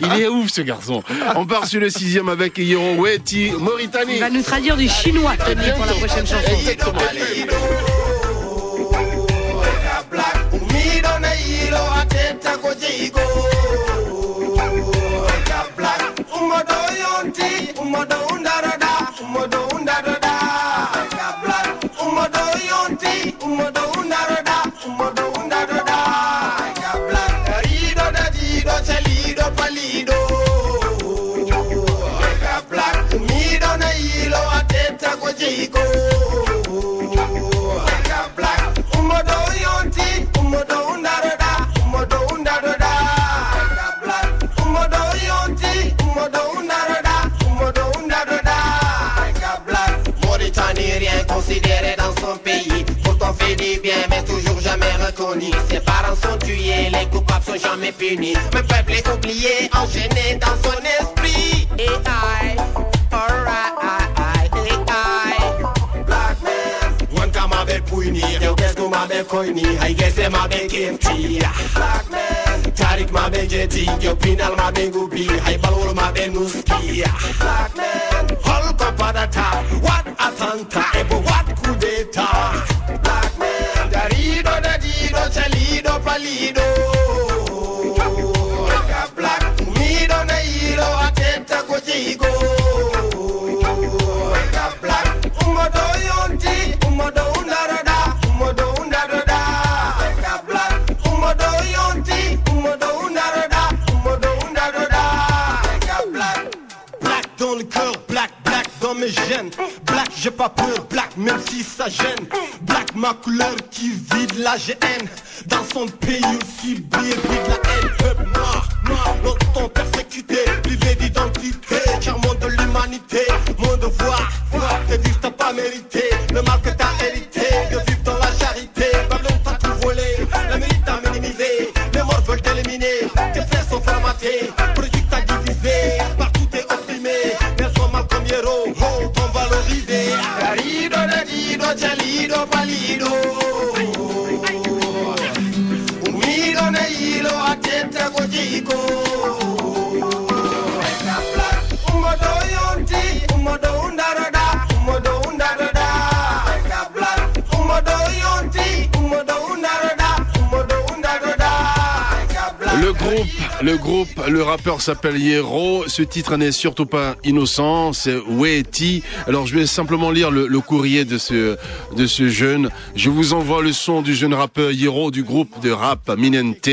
Il est ouf ce garçon. On part sur le 6e avec Yero Weti, Mauritanie. Il va nous traduire du chinois, Tony, pour la prochaine chanson. Exactement. Mais toujours jamais reconnu. Ses parents sont tués, les coupables sont jamais punis. Le peuple est oublié, enchaîné dans son esprit. Et I, alright, black man. One time I've been poignée, yo qu'est-ce qu'on m'avait connu? I guess c'est ma belle kimchi. Black man, Tariq ma belle jetty, yo Pinal ma belle goubi, I balol ma belle nuski. Black man, hold up at the top, what attentat, et pour what coup d'état. Chalido palido black mido na hilo atenta kojigo black umodo yonti umodo undarada black umodo yonti umodo undarada black dans le cœur black dans mes gènes black j'ai pas peur black même si ça gêne black ma couleur qui vide la GN dans son pays aussi brille la haine peuple noir longtemps persécuté privé d'identité charmant de l'humanité mon devoir c'est vivre t'as pas mérité le mal que t'as hérité de vivre dans la charité Babylone t'a tout volé la mérite t'a minimisé les morts veulent t'éliminer tes frères sont formatés politique t'a divisé partout t'es opprimé mais sont mal comme héros t'ont valorisé Rido chalido palido Le rappeur s'appelle Yero. Ce titre n'est surtout pas innocent, c'est Weti. Alors je vais simplement lire le courrier de ce jeune. Je vous envoie le son du jeune rappeur Yero du groupe de rap Minente.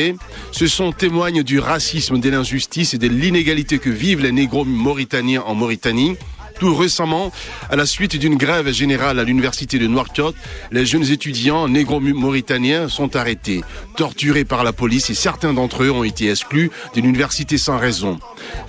Ce son témoigne du racisme, de l'injustice et de l'inégalité que vivent les négros mauritaniens en Mauritanie. Tout récemment, à la suite d'une grève générale à l'université de Nouakchott, les jeunes étudiants négro-mauritaniens sont arrêtés, torturés par la police et certains d'entre eux ont été exclus de l'université sans raison.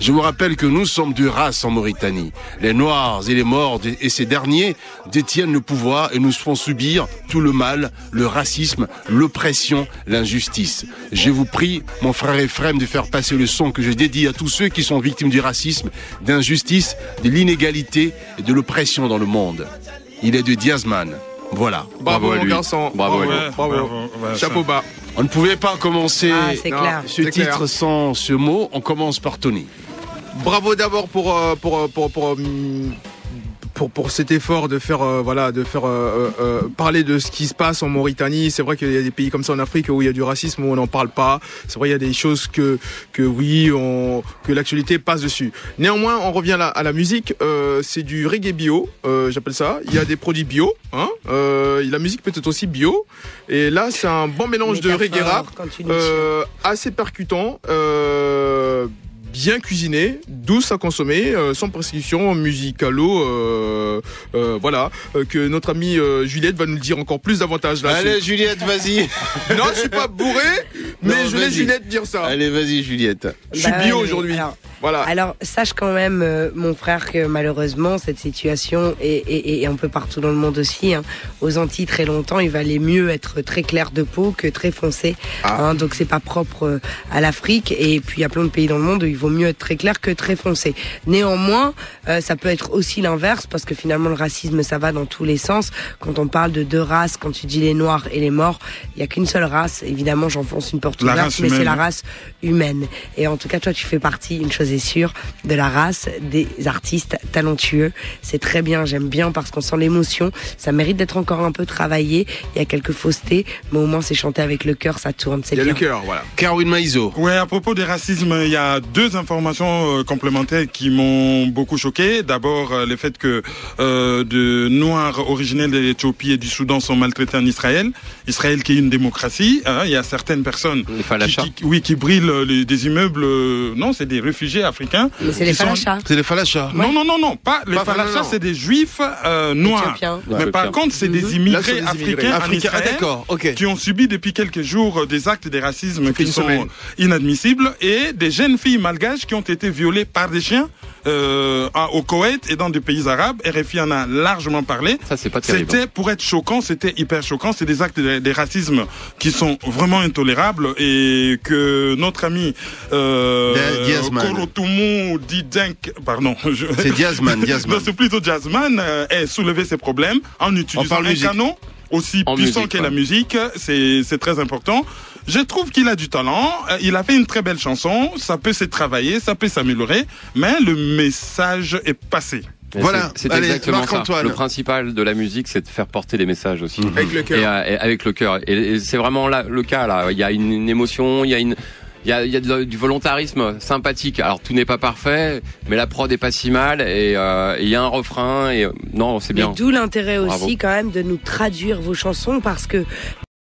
Je vous rappelle que nous sommes deux races en Mauritanie. Les Noirs et les Morts et ces derniers détiennent le pouvoir et nous font subir tout le mal, le racisme, l'oppression, l'injustice. Je vous prie, mon frère Ephrem, de faire passer le son que je dédie à tous ceux qui sont victimes du racisme, d'injustice, de l'inégalité et de l'oppression dans le monde. Il est de Diazman. Voilà. Bravo à mon lui. garçon. Bravo. Chapeau bas. On ne pouvait pas commencer ce titre clair. sans ce mot. On commence par Tony. Bravo d'abord pour cet effort de faire parler de ce qui se passe en Mauritanie. C'est vrai qu'il y a des pays comme ça en Afrique où il y a du racisme, où on n'en parle pas. C'est vrai, il y a des choses que l'actualité passe dessus. Néanmoins, on revient à la musique. C'est du reggae bio, j'appelle ça. Il y a des produits bio, la musique peut être aussi bio. Et là, c'est un bon mélange de reggae rap, assez percutant, bien cuisiné, douce à consommer, sans prescription musicalo, que notre amie Juliette va nous le dire encore plus davantage là. Allez Juliette, vas-y. Non, je suis pas bourré, mais je laisse Juliette dire ça. Allez, vas-y Juliette. Je suis bio aujourd'hui. Alors, Voilà. Alors, sache quand même, mon frère, que malheureusement, cette situation, et un peu partout dans le monde aussi, hein, aux Antilles, très longtemps, il valait mieux être très clair de peau que très foncé. Hein, donc, c'est pas propre à l'Afrique. Et puis, il y a plein de pays dans le monde où il vaut mieux être très clair que très foncé. Néanmoins, ça peut être aussi l'inverse, parce que finalement, le racisme, ça va dans tous les sens. Quand on parle de deux races, quand tu dis les Noirs et les Morts, il y a qu'une seule race. Évidemment, j'enfonce une porte ouverte, mais c'est la race humaine. Et en tout cas, toi, tu fais partie, une chose est sûre, de la race des artistes talentueux. C'est très bien, j'aime bien parce qu'on sent l'émotion. Ça mérite d'être encore un peu travaillé. Il y a quelques faussetés, mais au moins c'est chanté avec le cœur, ça tourne, c'est bien. Il y a le cœur, voilà. Carwin Maizo. Ouais, à propos des racismes, il y a deux informations complémentaires qui m'ont beaucoup choqué. D'abord, le fait que de Noirs originels de l'Éthiopie et du Soudan sont maltraités en Israël. Israël qui est une démocratie. Hein, il y a certaines personnes qui brillent des immeubles. Non, c'est des réfugiés africains. Mais c'est les falachas. C'est les falachas. Non, pas les falachas, c'est des juifs noirs. Mais par contre, c'est des immigrés africains en Israël qui ont subi depuis quelques jours des actes de racisme qui sont inadmissibles, et des jeunes filles malgaches qui ont été violées par des chiens au Koweït et dans des pays arabes. RFI en a largement parlé. Ça, c'est pas terrible. C'était, pour être choquant, c'était hyper choquant. C'est des actes de racisme qui sont vraiment intolérables, et que notre ami Korotumu Didenk, pardon. C'est Diazman. Non, c'est plutôt Diazman, ait soulevé ces problèmes en utilisant un canon aussi puissant qu'est la musique. C'est très important. Je trouve qu'il a du talent, il a fait une très belle chanson, ça peut se travailler, ça peut s'améliorer, mais le message est passé. Voilà, c'est exactement ça. Le principal de la musique, c'est de faire porter des messages aussi. Avec le cœur. Et avec le cœur. Et c'est vraiment là, le cas, là. Il y a une émotion, il y a du volontarisme sympathique. Alors tout n'est pas parfait, mais la prod est pas si mal, et il y a un refrain, et non, c'est bien. D'où l'intérêt aussi quand même de nous traduire vos chansons, parce que